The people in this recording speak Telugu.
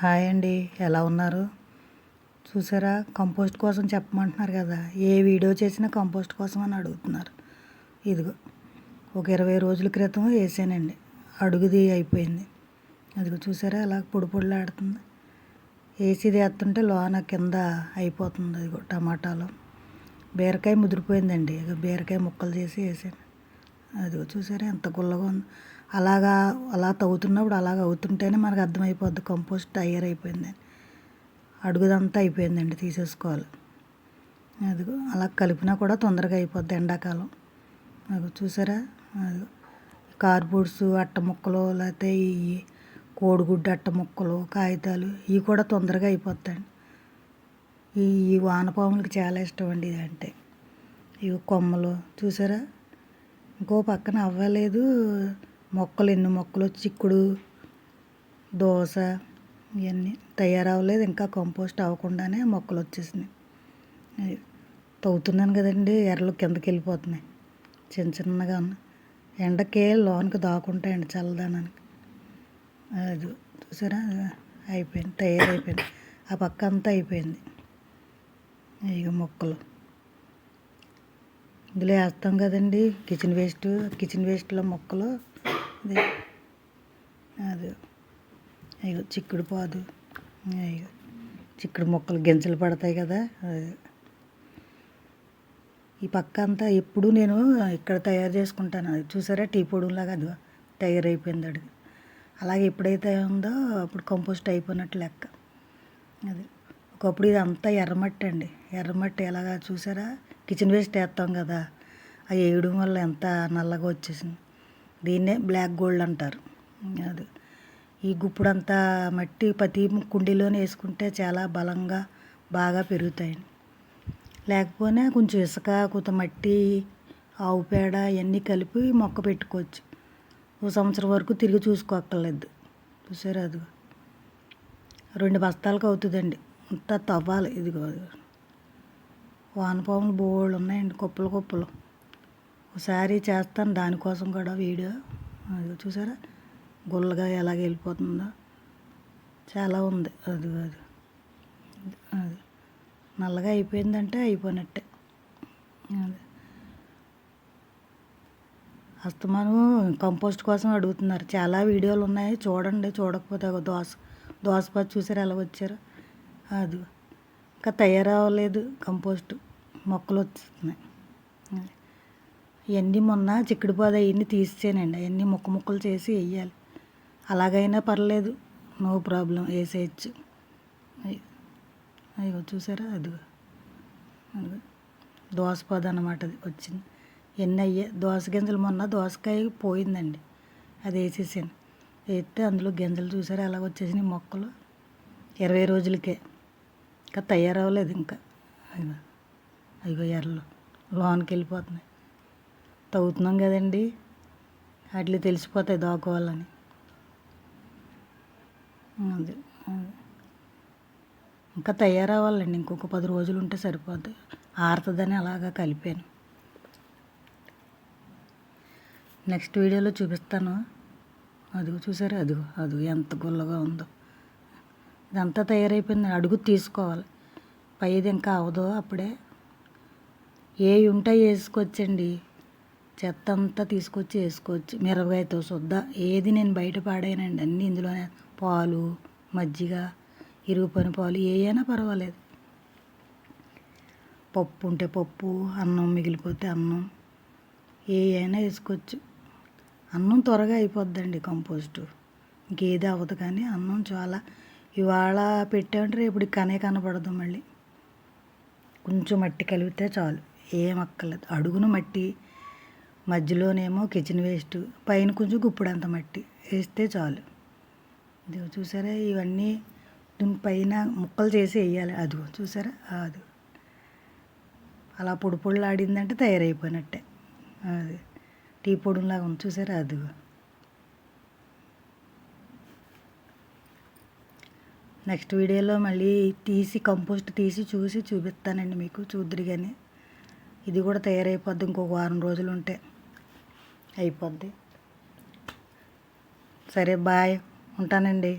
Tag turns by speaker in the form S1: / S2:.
S1: హాయ్ అండి, ఎలా ఉన్నారు? చూసారా, కంపోస్ట్ కోసం చెప్పమంటున్నారు కదా, ఏ వీడియో చేసినా కంపోస్ట్ కోసం అని అడుగుతున్నారు. ఇదిగో ఒక 20 రోజుల క్రితం వేసానండి, అడుగుది అయిపోయింది. అదిగో చూసారా అలా పొడి పొడిలాడుతుంది. వేసిది వేస్తుంటే లోన కింద అయిపోతుంది. అదిగో టమాటాలు, బీరకాయ ముదిరిపోయిందండి. ఇక బీరకాయ ముక్కలు చేసి వేసాను. అదిగో చూసారా ఎంత గుల్లగా ఉంది. అలా తవ్వుతున్నప్పుడు అలాగ అవుతుంటేనే మనకు అర్థమైపోద్ది కంపోస్ట్ తయారైపోయిందని. అడుగుదంతా అయిపోయిందండి, తీసేసుకోవాలి. అదిగో అలా కలిపినా కూడా తొందరగా అయిపోద్ది ఎండాకాలం. అదిగో చూసారా, అదిగో కార్డ్బోర్డ్స్ అట్ట ముక్కలు, లేకపోతే ఈ కోడిగుడ్డు అట్ట ముక్కలు, కాగితాలు ఇవి కూడా తొందరగా అయిపోతాయండి. ఈ వానపాములకి చాలా ఇష్టం అండి ఇది అంటే. ఇవి కొమ్మలు చూసారా, ఇంకో పక్కన అవ్వలేదు మొక్కలు. ఎన్ని మొక్కలు, చిక్కుడు, దోస ఇవన్నీ తయారవ్వలేదు ఇంకా, కంపోస్ట్ అవ్వకుండానే మొక్కలు వచ్చేసినాయి. తవ్వుతున్నాను కదండి, ఎర్రలు కిందకి వెళ్ళిపోతున్నాయి. చిన్న చిన్నగా ఉన్నాయి, ఎండకే లోనికి దాక్కుంటాయండి చల్లదనానికి. అది చూసారా అయిపోయింది, తయారైపోయింది. ఆ పక్క అంతా అయిపోయింది. ఇక మొక్కలు ఇందులో వేస్తాం కదండి, కిచెన్ వేస్ట్లో మొక్కలు. అది అయ్యో చిక్కుడు పాదు, అయ్యో చిక్కుడు మొక్కలు గింజలు పడతాయి కదా. అది ఈ పక్క అంతా ఎప్పుడు నేను ఇక్కడ తయారు చేసుకుంటాను. అది చూసారా టీ పొడిలాగా అది తయారైపోయింది. అడుగు అలాగే ఎప్పుడైతే ఉందో అప్పుడు కంపోస్ట్ అయిపోయినట్టు లెక్క. అది ఒకప్పుడు ఇది అంతా ఎర్రమట్టి అండి. ఎర్రమట్టి ఎలాగా చూసారా, కిచెన్ వేస్ట్ వేస్తాం కదా, అది వేయడం వల్ల ఎంత నల్లగా వచ్చేసింది. దీన్నే బ్లాక్ గోల్డ్ అంటారు. అది ఈ గుప్పుడంతా మట్టి ప్రతి కుండీలోనే వేసుకుంటే చాలా బలంగా బాగా పెరుగుతాయండి. లేకపోయినా కొంచెం ఇసుక, కొంత మట్టి, ఆవు పేడ ఇవన్నీ కలిపి మొక్క పెట్టుకోవచ్చు. ఓ సంవత్సరం వరకు తిరిగి చూసుకోక్కర్లేదు. చూసారా అది 2 బస్తాలకు అవుతుందండి. అంతా తవ్వాలి. ఇదిగో వానపాములు బోళ్ళు ఉన్నాయండి, కుప్పలు కుప్పలు. ఒకసారి చేస్తాను దానికోసం కూడా వీడియో. అది చూసారా గుల్లగా ఎలాగ వెళ్ళిపోతుందో, చాలా ఉంది. అది నల్లగా అయిపోయిందంటే అయిపోయినట్టే. అది అస్తమానం కంపోస్ట్ కోసం అడుగుతున్నారు. చాలా వీడియోలు ఉన్నాయి చూడండి, చూడకపోతే ఒక దోసపాటు చూసారు ఎలా వచ్చారు. అది ఇంకా తయారవ్వలేదు కంపోస్ట్, మొక్కలు వచ్చేస్తున్నాయి. ఇవన్నీ మొన్న చిక్కుడు పాదు అవన్నీ తీసేసానండి. అవన్నీ ముక్కలు చేసి వేయాలి. అలాగైనా పర్లేదు, నో ప్రాబ్లం, వేసేయచ్చు. అయ్యో చూసారా అదిగో దోసపాదు అన్నమాట. అది వచ్చింది ఎన్ని అయ్యే దోస గింజలు. మొన్న దోసకాయ పోయిందండి, అది వేసేసాను. వేస్తే అందులో గింజలు చూసారా ఎలా వచ్చేసినాయి మొక్కలు. 20 రోజులకే ఇంకా తయారవ్వలేదు ఇంకా. అయ్యో ఎర్రలు లోనికి వెళ్ళిపోతున్నాయి. తవ్వుతున్నాం కదండి, వాటిలో తెలిసిపోతాయి దాకోవాలని. అది ఇంకా తయారవ్వాలండి, ఇంకొక 10 రోజులు ఉంటే సరిపోద్ది. ఆరుతుందని అలాగా కలిపాను. నెక్స్ట్ వీడియోలో చూపిస్తాను. అదిగో చూసారా, అదిగో ఎంత గుల్లగా ఉందో. ఇదంతా తయారైపోయింది. అడుగు తీసుకోవాలి, పైది ఇంకా అవదో. అప్పుడే ఏవి ఉంటాయి వేసుకోవచ్చండి, చెత్త అంతా తీసుకొచ్చి వేసుకోవచ్చు. మిరపకాయతో సుద్దా ఏది నేను బయట పాడేనండి, అన్నీ ఇందులోనే. పాలు, మజ్జిగ, ఇరుగుపని పాలు ఏవైనా పర్వాలేదు. పప్పు ఉంటే పప్పు, అన్నం మిగిలిపోతే అన్నం, ఏవైనా వేసుకోవచ్చు. అన్నం త్వరగా అయిపోద్దండి కంపోస్టు, ఇంకేది అవ్వదు. కానీ అన్నం చాలా ఇవాళ పెట్టామంటే రేపు కనపడదు. మళ్ళీ కొంచెం మట్టి కలిపితే చాలు, ఏం అక్కర్లేదు. అడుగున మట్టి, మధ్యలోనేమో కిచెన్ వేస్ట్, పైన కొంచెం గుప్పుడంత మట్టి వేస్తే చాలు. ఇది చూసారా, ఇవన్నీ దీనిపైన ముక్కలు చేసి వేయాలి. అదిగో చూసారా, అది అలా పొడి పొడిలాడిందంటే తయారైపోయినట్టే. అది టీ పొడిలాగా ఉంది చూసారా. అదిగో నెక్స్ట్ వీడియోలో మళ్ళీ కంపోస్ట్ తీసి చూపిస్తానండి మీకు, చూద్దరు. కానీ ఇది కూడా తయారైపోద్ది, ఇంకొక వారం రోజులు ఉంటే అయిపోద్ది. సరే బాయ్, ఉంటానండి.